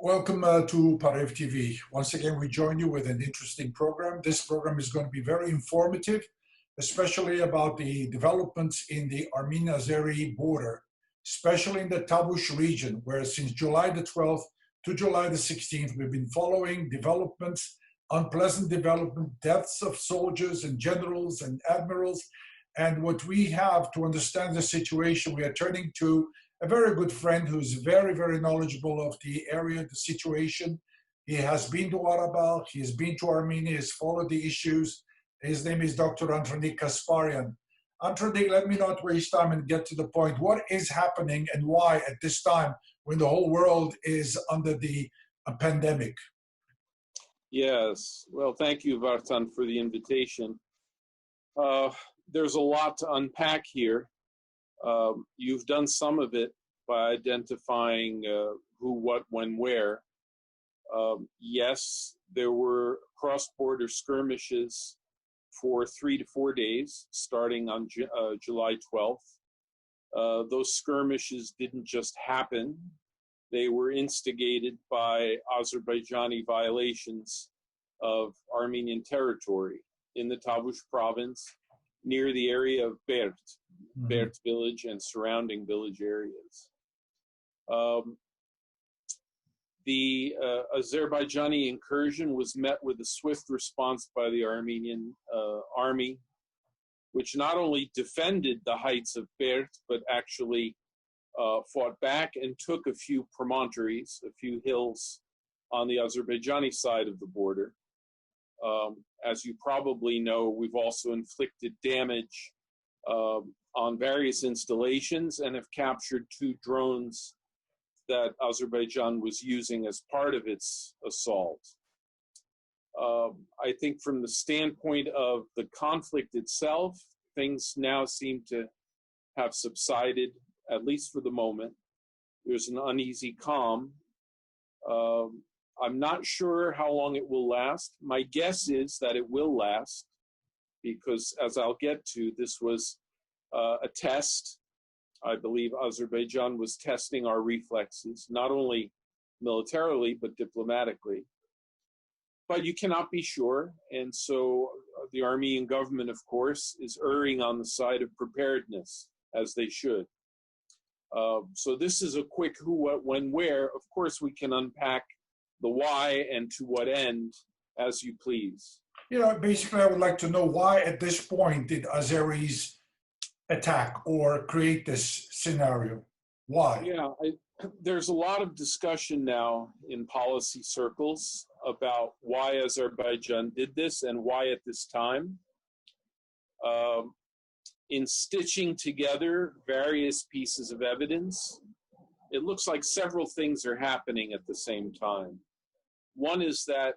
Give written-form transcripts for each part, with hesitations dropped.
Welcome to Parev-TV. Once again, we join you with an interesting program. This program is going to be very informative, especially about the developments in the Armenian-Azeri border, especially in the Tavush region, where since July the 12th to July the 16th, we've been following developments, unpleasant development, deaths of soldiers and generals and admirals. And what we have to understand the situation, we are turning to a very good friend who's very, very knowledgeable of the area, the situation. He has been to Arabal, he has been to Armenia, he's followed the issues. His name is Dr. Antranig Kasparian. Antranig, let me not waste time and get to the point. What is happening and why at this time when the whole world is under the pandemic? Yes, well, thank you, Vartan, for the invitation. There's a lot to unpack here. You've done some of it by identifying who, what, when, where. Yes, there were cross-border skirmishes for 3 to 4 days, starting on July 12th. Those skirmishes didn't just happen. They were instigated by Azerbaijani violations of Armenian territory in the Tavush province, near the area of Bert village and surrounding village areas. The Azerbaijani incursion was met with a swift response by the Armenian army, which not only defended the heights of Bert, but actually fought back and took a few promontories, a few hills on the Azerbaijani side of the border. As you probably know, we've also inflicted damage on various installations and have captured 2 drones that Azerbaijan was using as part of its assault. I think from the standpoint of the conflict itself, things now seem to have subsided, at least for the moment. There's an uneasy calm. I'm not sure how long it will last. My guess is that it will last because, as I'll get to, this was a test. I believe Azerbaijan was testing our reflexes, not only militarily, but diplomatically. But you cannot be sure. And so the Armenian government, of course, is erring on the side of preparedness, as they should. So this is a quick who, what, when, where. Of course, we can unpack the why and to what end as you please. You know, basically, I would like to know why at this point did Azeris attack or create this scenario? Why? Yeah, there's a lot of discussion now in policy circles about why Azerbaijan did this and why at this time. In stitching together various pieces of evidence, it looks like several things are happening at the same time. One is that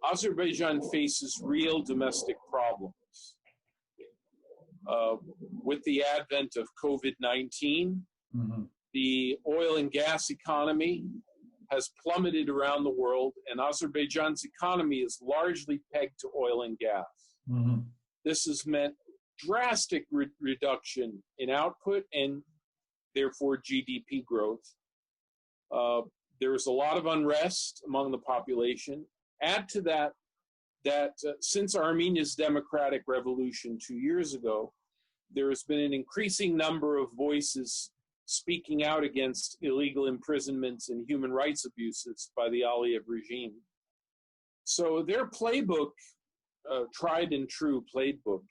Azerbaijan faces real domestic problems. With the advent of COVID-19, the oil and gas economy has plummeted around the world, and Azerbaijan's economy is largely pegged to oil and gas. This has meant drastic reduction in output and therefore GDP growth. There's a lot of unrest among the population. Add to that, since Armenia's democratic revolution 2 years ago, there has been an increasing number of voices speaking out against illegal imprisonments and human rights abuses by the Aliyev regime. So their playbook, tried and true playbook,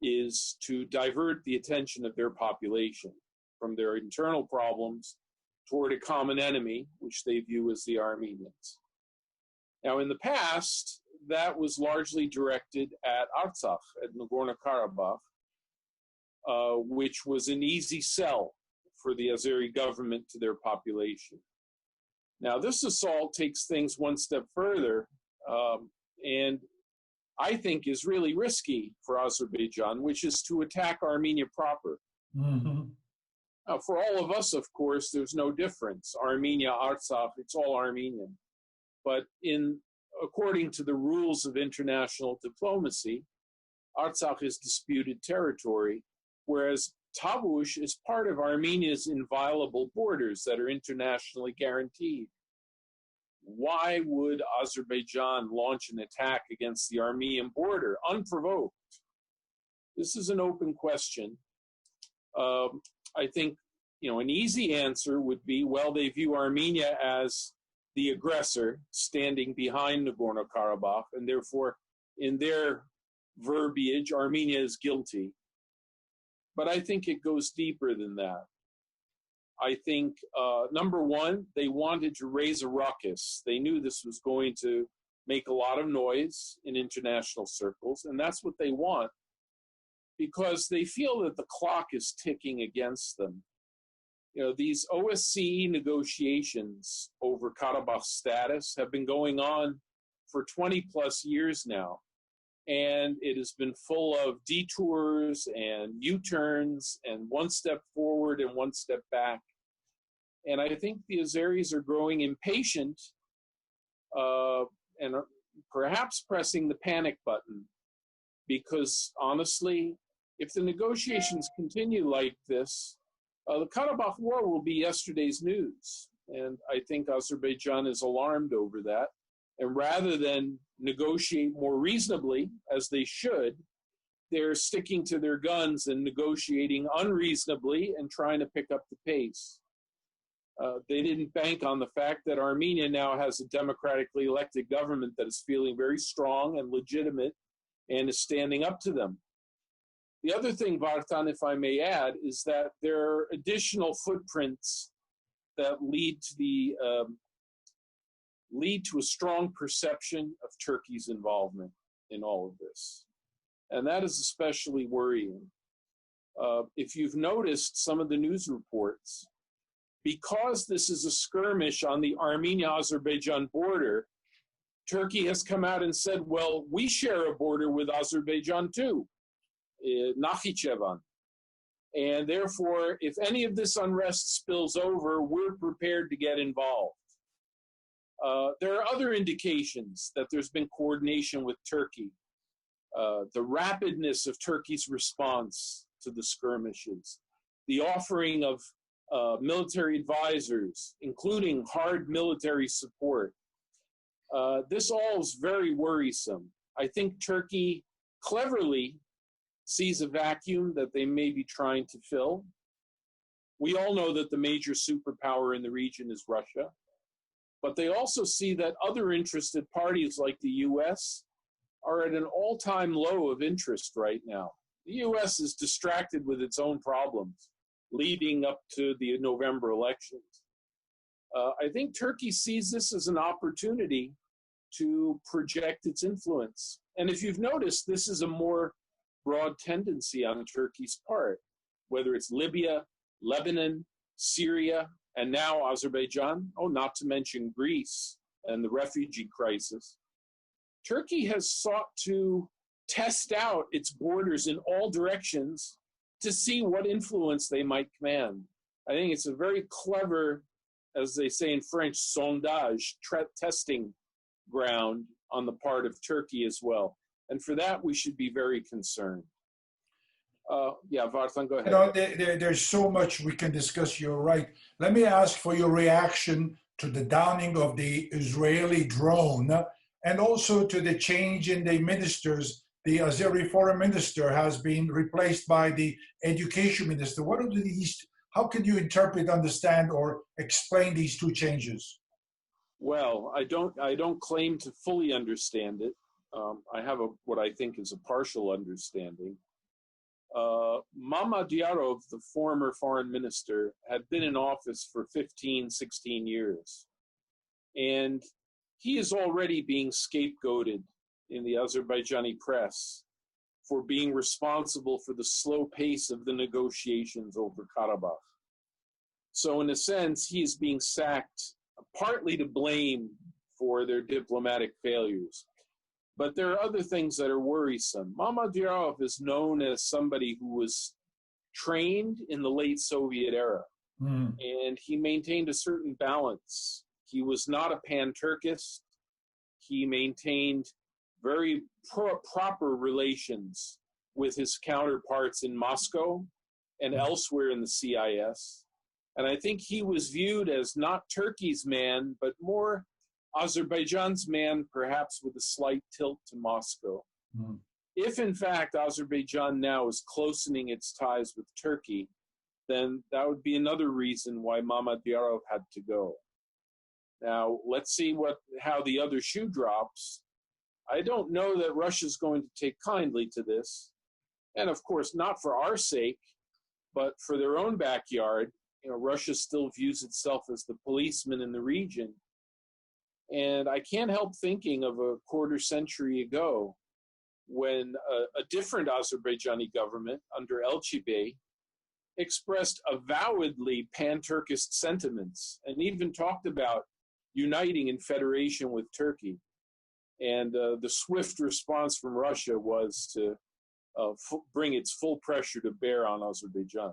is to divert the attention of their population from their internal problems toward a common enemy, which they view as the Armenians. Now, in the past, that was largely directed at Artsakh, at Nagorno-Karabakh, which was an easy sell for the Azeri government to their population. Now, this assault takes things one step further, and I think is really risky for Azerbaijan, which is to attack Armenia proper. Now, for all of us, of course, there's no difference. Armenia, Artsakh, it's all Armenian. But according to the rules of international diplomacy, Artsakh is disputed territory, whereas Tavush is part of Armenia's inviolable borders that are internationally guaranteed. Why would Azerbaijan launch an attack against the Armenian border unprovoked? This is an open question. I think, an easy answer would be, well, they view Armenia as the aggressor standing behind Nagorno-Karabakh, and therefore, in their verbiage, Armenia is guilty. But I think it goes deeper than that. I think, number one, they wanted to raise a ruckus. They knew this was going to make a lot of noise in international circles, and that's what they want, because they feel that the clock is ticking against them. These OSCE negotiations over Karabakh status have been going on for 20 plus years now. And it has been full of detours and U-turns and one step forward and one step back. And I think the Azeris are growing impatient and perhaps pressing the panic button, because honestly, if the negotiations continue like this, the Karabakh war will be yesterday's news. And I think Azerbaijan is alarmed over that. And rather than negotiate more reasonably, as they should, they're sticking to their guns and negotiating unreasonably and trying to pick up the pace. They didn't bank on the fact that Armenia now has a democratically elected government that is feeling very strong and legitimate and is standing up to them. The other thing, Vartan, if I may add, is that there are additional footprints that lead to a strong perception of Turkey's involvement in all of this. And that is especially worrying. If you've noticed some of the news reports, because this is a skirmish on the Armenia-Azerbaijan border, Turkey has come out and said, well, we share a border with Azerbaijan too, Nakhichevan. And therefore, if any of this unrest spills over, we're prepared to get involved. There are other indications that there's been coordination with Turkey. The rapidness of Turkey's response to the skirmishes, the offering of military advisors, including hard military support. This all is very worrisome. I think Turkey cleverly sees a vacuum that they may be trying to fill. We all know that the major superpower in the region is Russia, but they also see that other interested parties like the US are at an all-time low of interest right now. The US is distracted with its own problems leading up to the November elections. I think Turkey sees this as an opportunity to project its influence. And if you've noticed, this is a more broad tendency on Turkey's part, whether it's Libya, Lebanon, Syria, and now Azerbaijan, not to mention Greece and the refugee crisis. Turkey has sought to test out its borders in all directions to see what influence they might command. I think it's a very clever, as they say in French, sondage, testing ground on the part of Turkey as well. And for that, we should be very concerned. Vartan, go ahead. There's so much we can discuss. You're right. Let me ask for your reaction to the downing of the Israeli drone and also to the change in the ministers. The Azeri foreign minister has been replaced by the education minister. What are these? How can you interpret, understand, or explain these two changes? Well, I don't claim to fully understand it. I have what I think is a partial understanding. Mamadiyarov, the former foreign minister, had been in office for 15, 16 years. And he is already being scapegoated in the Azerbaijani press for being responsible for the slow pace of the negotiations over Karabakh. So in a sense, he is being sacked, partly to blame for their diplomatic failures. But there are other things that are worrisome. Mamadiyarov is known as somebody who was trained in the late Soviet era, and he maintained a certain balance. He was not a pan-Turkist. He maintained very proper relations with his counterparts in Moscow and elsewhere in the CIS. And I think he was viewed as not Turkey's man, but more Azerbaijan's man, perhaps with a slight tilt to Moscow. Mm. If, in fact, Azerbaijan now is closening its ties with Turkey, then that would be another reason why Mamadiyarov had to go. Now, let's see how the other shoe drops. I don't know that Russia's going to take kindly to this. And of course, not for our sake, but for their own backyard. You know, Russia still views itself as the policeman in the region. And I can't help thinking of a quarter century ago when a different Azerbaijani government under Elchibey expressed avowedly pan-Turkist sentiments and even talked about uniting in federation with Turkey. And the swift response from Russia was to bring its full pressure to bear on Azerbaijan.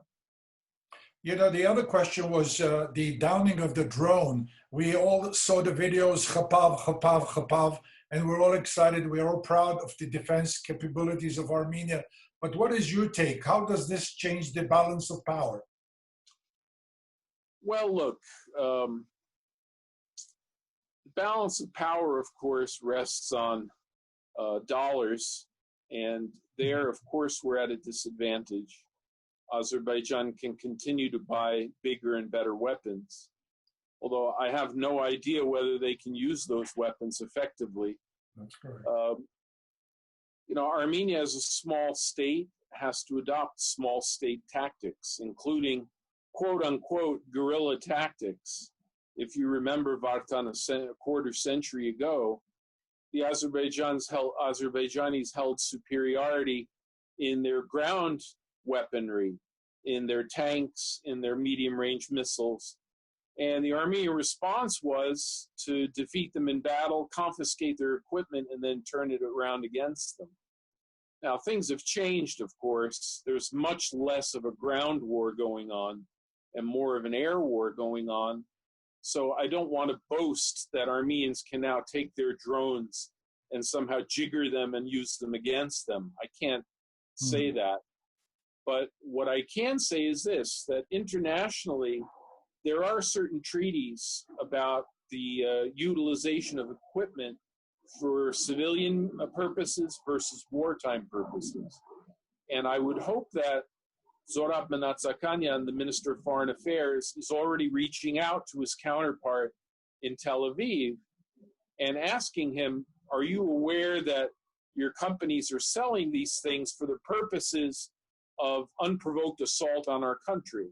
You know, the other question was the downing of the drone. We all saw the videos, Khapav, Khapav, Khapav, and we're all excited. We're all proud of the defense capabilities of Armenia. But what is your take? How does this change the balance of power? Well, look, the balance of power, of course, rests on dollars. And there, of course, we're at a disadvantage. Azerbaijan can continue to buy bigger and better weapons, although I have no idea whether they can use those weapons effectively. That's correct. You know, Armenia as a small state has to adopt small state tactics, including quote-unquote guerrilla tactics. If you remember, Vartan, a quarter century ago, the Azerbaijanis held superiority in their ground weaponry, in their tanks, in their medium-range missiles. And the Armenian response was to defeat them in battle, confiscate their equipment, and then turn it around against them. Now, things have changed, of course. There's much less of a ground war going on and more of an air war going on. So I don't want to boast that Armenians can now take their drones and somehow jigger them and use them against them. I can't say that. But what I can say is this, that internationally, there are certain treaties about the utilization of equipment for civilian purposes versus wartime purposes. And I would hope that Zorab Manatsakhanyan, the Minister of Foreign Affairs, is already reaching out to his counterpart in Tel Aviv and asking him, are you aware that your companies are selling these things for the purposes of unprovoked assault on our country?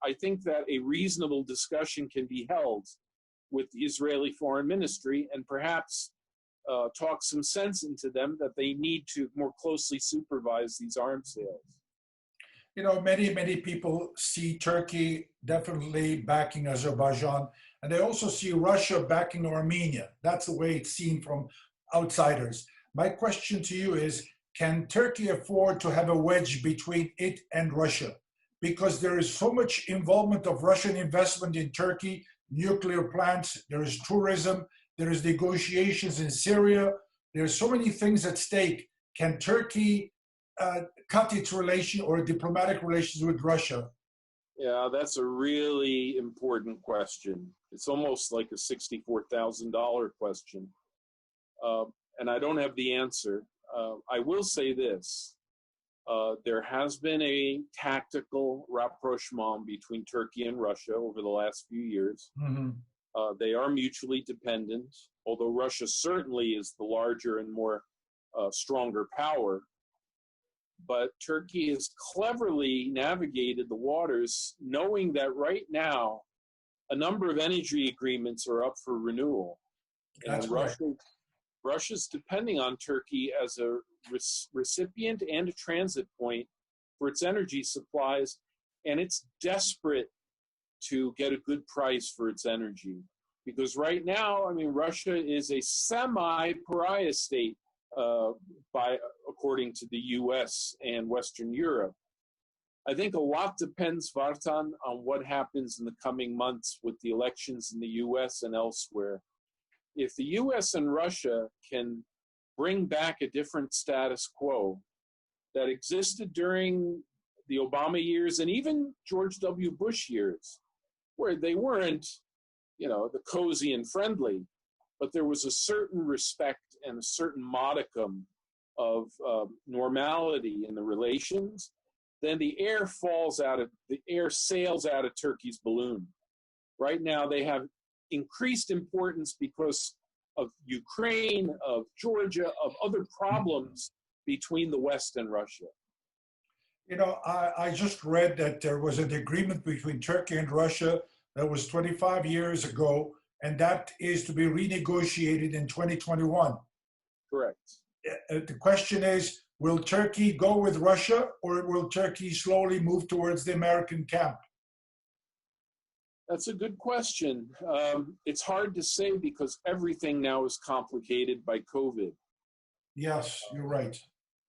I think that a reasonable discussion can be held with the Israeli Foreign Ministry and perhaps talk some sense into them that they need to more closely supervise these arms sales. You know, many people see Turkey definitely backing Azerbaijan, and they also see Russia backing Armenia. That's the way it's seen from outsiders. My question to you is, can Turkey afford to have a wedge between it and Russia? Because there is so much involvement of Russian investment in Turkey, nuclear plants, there is tourism, there is negotiations in Syria, there are so many things at stake. Can Turkey cut its relation or diplomatic relations with Russia? Yeah, that's a really important question. It's almost like a $64,000 question. And I don't have the answer. I will say this. There has been a tactical rapprochement between Turkey and Russia over the last few years. They are mutually dependent, although Russia certainly is the larger and more stronger power. But Turkey has cleverly navigated the waters, knowing that right now a number of energy agreements are up for renewal. That's and right. Russia's depending on Turkey as a recipient and a transit point for its energy supplies, and it's desperate to get a good price for its energy. Because right now, I mean, Russia is a semi-pariah state according to the US and Western Europe. I think a lot depends, Vartan, on what happens in the coming months with the elections in the US and elsewhere. If the US and Russia can bring back a different status quo that existed during the Obama years and even George W. Bush years, where they weren't, the cozy and friendly, but there was a certain respect and a certain modicum of normality in the relations. Then the air sails out of Turkey's balloon. Right now, they have increased importance because of Ukraine, of Georgia, of other problems between the West and Russia. I just read that there was an agreement between Turkey and Russia that was 25 years ago, and that is to be renegotiated in 2021. Correct. The question is, will Turkey go with Russia, or will Turkey slowly move towards the American camp? That's a good question. It's hard to say because everything now is complicated by COVID. Yes, you're right.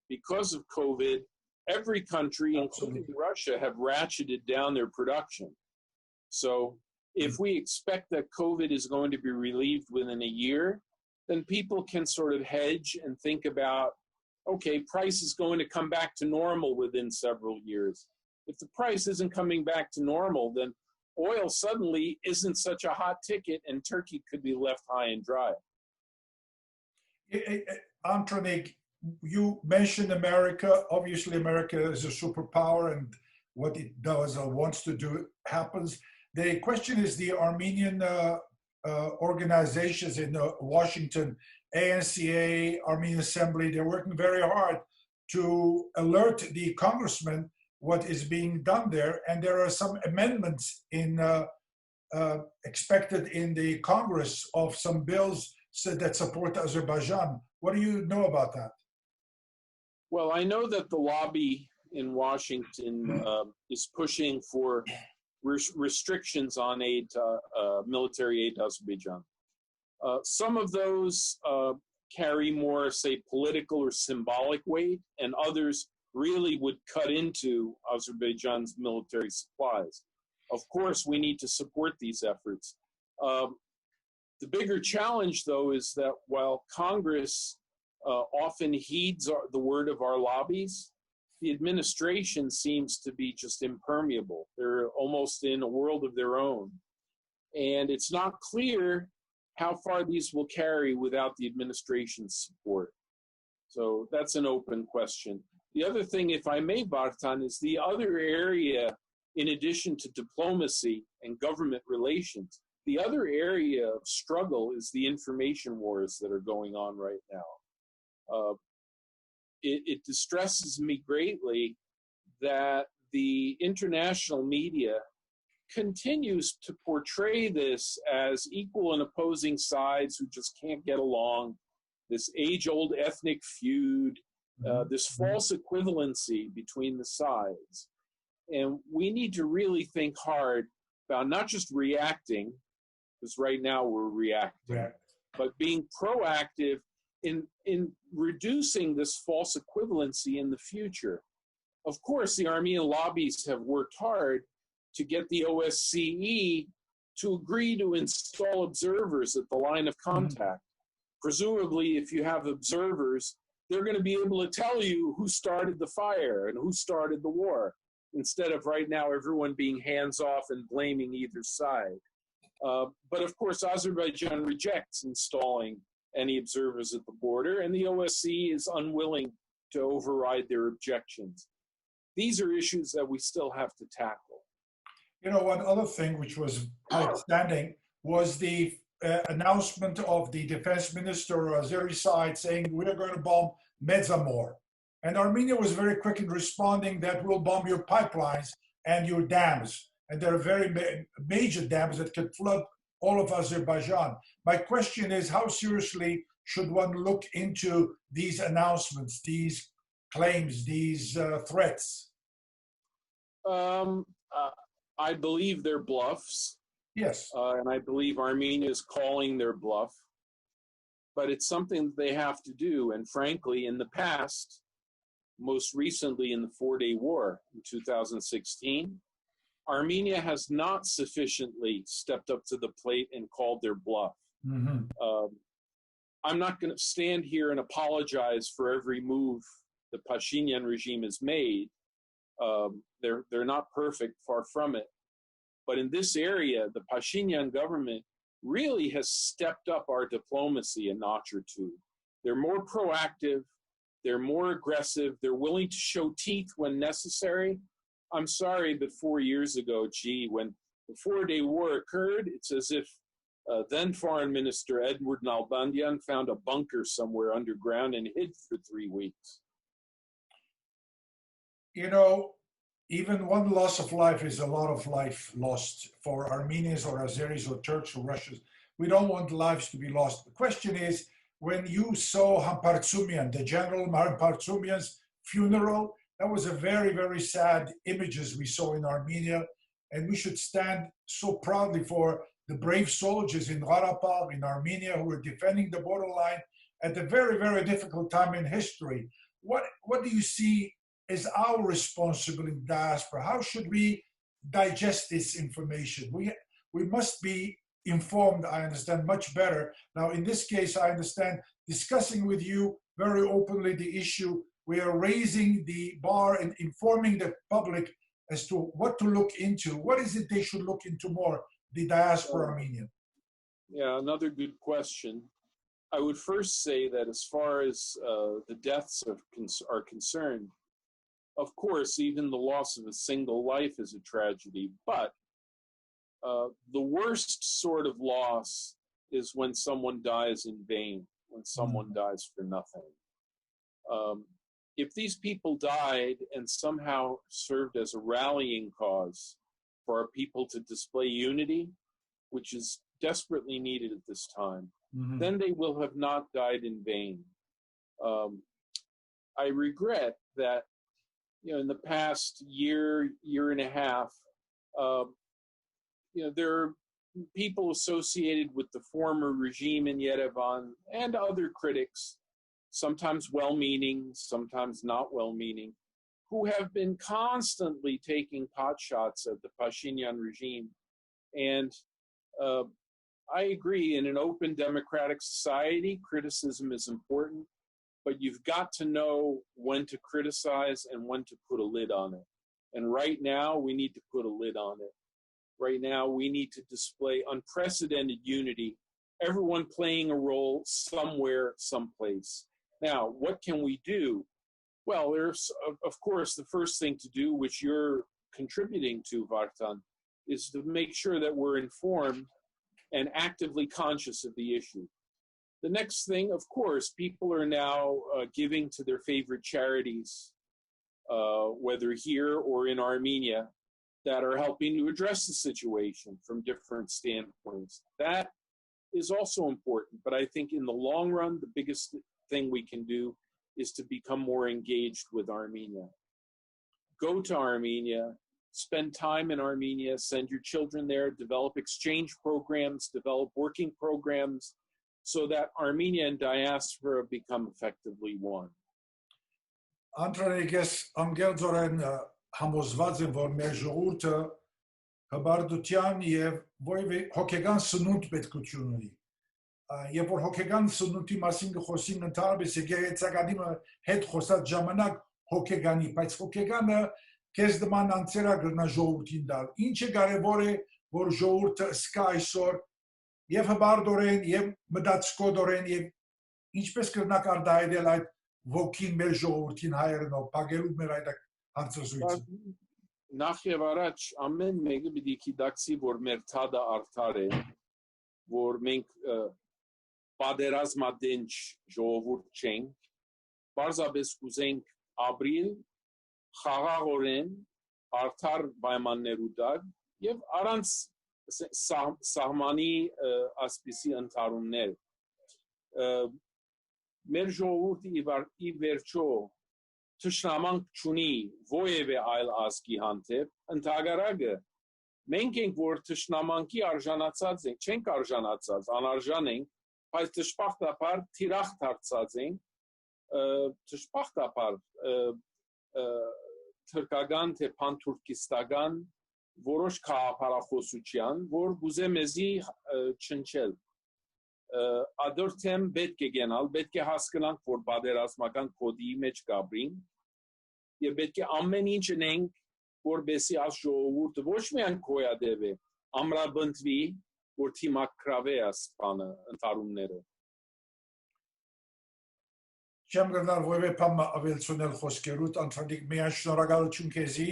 Because of COVID, every country, Absolutely, including Russia, have ratcheted down their production. So if we expect that COVID is going to be relieved within a year, then people can sort of hedge and think about, okay, price is going to come back to normal within several years. If the price isn't coming back to normal, then oil suddenly isn't such a hot ticket and Turkey could be left high and dry. Antranig, you mentioned America. Obviously, America is a superpower, and what it does or wants to do happens. The question is the Armenian organizations in Washington, ANCA, Armenian Assembly, they're working very hard to alert the congressman what is being done there. And there are some amendments expected in the Congress of some bills that support Azerbaijan. What do you know about that? Well, I know that the lobby in Washington is pushing for restrictions on aid to, military aid to Azerbaijan. Some of those carry more, say, political or symbolic weight, and others really would cut into Azerbaijan's military supplies. Of course, we need to support these efforts. The bigger challenge, though, is that while Congress often heeds the word of our lobbies, the administration seems to be just impermeable. They're almost in a world of their own. And it's not clear how far these will carry without the administration's support. So that's an open question. The other thing, if I may, Vartan, is the other area, in addition to diplomacy and government relations, the other area of struggle is the information wars that are going on right now. It distresses me greatly that the international media continues to portray this as equal and opposing sides who just can't get along, this age-old ethnic feud, this false equivalency between the sides. And we need to really think hard about not just reacting, because right now we're reacting, but being proactive in reducing this false equivalency in the future. Of course, the Armenian lobbies have worked hard to get the OSCE to agree to install observers at the line of contact. Presumably, if you have observers, they're going to be able to tell you who started the fire and who started the war, instead of right now everyone being hands-off and blaming either side. But of course, Azerbaijan rejects installing any observers at the border, and the OSCE is unwilling to override their objections. These are issues that we still have to tackle. One other thing which was outstanding was the announcement of the defense minister or Azeri side saying, we're going to bomb Medzamor. And Armenia was very quick in responding that we'll bomb your pipelines and your dams. And there are very major dams that could flood all of Azerbaijan. My question is, how seriously should one look into these announcements, these claims, these threats? I believe they're bluffs. Yes. And I believe Armenia is calling their bluff. But it's something that they have to do. And frankly, in the past, most recently in the four-day war in 2016, Armenia has not sufficiently stepped up to the plate and called their bluff. I'm not going to stand here and apologize for every move the Pashinyan regime has made, They're not perfect, far from it. But in this area, the Pashinyan government really has stepped up our diplomacy a notch or two. They're more proactive, they're more aggressive, they're willing to show teeth when necessary. I'm sorry, but 4 years ago, when the 4-day war occurred, it's as if then Foreign Minister Edward Nalbandian found a bunker somewhere underground and hid for 3 weeks. You know, even one loss of life is a lot of life lost for Armenians or Azeris or Turks or Russians. We don't want lives to be lost. The question is, when you saw Hampartsumian, the General Hampartsumian's funeral, that was a very, very sad images we saw in Armenia. And we should stand so proudly for the brave soldiers in Karabakh, in Armenia, who were defending the borderline at a very, very difficult time in history. What do you see is our responsibility in diaspora? How should we digest this information? We must be informed, I understand, much better. Now, in this case, I understand discussing with you very openly the issue. We are raising the bar and informing the public as to what to look into. What is it they should look into more, the diaspora Armenian? Yeah, another good question. I would first say that as far as the deaths are concerned, of course, even the loss of a single life is a tragedy, but the worst sort of loss is when someone dies in vain, when someone dies for nothing. If these people died and somehow served as a rallying cause for our people to display unity, which is desperately needed at this time, then they will have not died in vain. I regret that, in the past year and a half, there are people associated with the former regime in Yerevan and other critics, sometimes well-meaning, sometimes not well-meaning, who have been constantly taking pot shots at the Pashinyan regime. And I agree, in an open democratic society, criticism is important, but you've got to know when to criticize and when to put a lid on it. And right now, we need to put a lid on it. Right now, we need to display unprecedented unity, everyone playing a role somewhere, someplace. Now, what can we do? Well, there's, of course, the first thing to do, which you're contributing to, Vartan, is to make sure that we're informed and actively conscious of the issue. The next thing, of course, people are now giving to their favorite charities, whether here or in Armenia, that are helping to address the situation from different standpoints. That is also important, but I think in the long run, the biggest thing we can do is to become more engaged with Armenia. Go to Armenia, spend time in Armenia, send your children there, develop exchange programs, develop working programs, so that Armenia and diaspora become effectively one. Antranig, անգերձորեն համոզված եմ, որ մեր ժողովուրդը հբարդության եւ հոգեգան սնունդ պետքություն ունի։ Երբ որ հոգեգան սնունդի մասին խոսին ընդհանրապես եկեղեցականի հետ խոսած ժամանակ հոգեգանի, բայց հոգեգանը քեզ դման անցերա գրնա ժողովրդին դալ։ Ինչը կարևոր է, որ ժողովուրդը սկա այսօր եւ հբարդորեն եւ մտածկոդորեն եւ ինչպես կրնակ արդայել այդ ոգին մեր ժողովրդին հայերենով փակելու մեր այդ հարցազրույցը։ Նախ եւ առաջ ամեն մեկը պիտի գիտակցի, որ մեր թադը արդար է, որ մենք պատերազմադենչ ժողովուրդ չենք, պարզապես կուզենք ապրիլ խաղաղորեն արդար պայմաններու տակ եւ առանց սահմանի ասպիսի ընդհարումներ։ Մեր ժողովուրդը ի վերջո թշնամանք չունի ովևէ այլ ազգի հանդեպ, ընդհակառակը մենք ենք, որ թշնամանկի արժանացած ենք, չենք արժանացած, անարժան ենք, բայց դժբախտաբար թիրախ դարձած ենք, դժբախտաբար թրկական թե փանթուրքիստական որոշ քաղաքապարախոսության, որ գուզե մեզի չնչել։ Ադորթեմ պետք է գնալ, պետք է հասկանանք, որ պատերազմական կոդի մեջ կապրին եւ պետք է ամեն ինչ անենք, որբեսի այս ժողովուրդը ոչ միայն կոյադեվե, ամրաբնդվի, որ թիմակրավե այս բանը ընթարումները։ Չեմ գնալ որևէ բան ավելցնել խոսքերուդ, Անտրանիկ, միայն շնորհակալություն քեզի,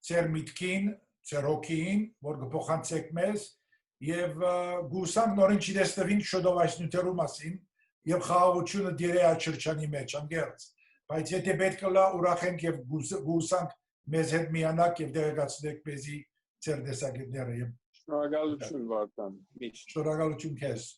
ձեր միտքին, ձեր հոգին, որ կփոխանցեք մեզ, եւ գուսանք նորին չտեսնվենք շուտով այս նյութերու մասին, եւ խաղաղությունը դիրե աչրջանի մեջ, անգերց, բայց եթե պետք է լա ուրախ ենք եւ գուսանք մեզ հետ միանաք եւ դերակացնեք մեզի ձեր տեսակետները եւ Շնորհակալություն Վարդան, միշտ։ Շնորհակալություն քեզ։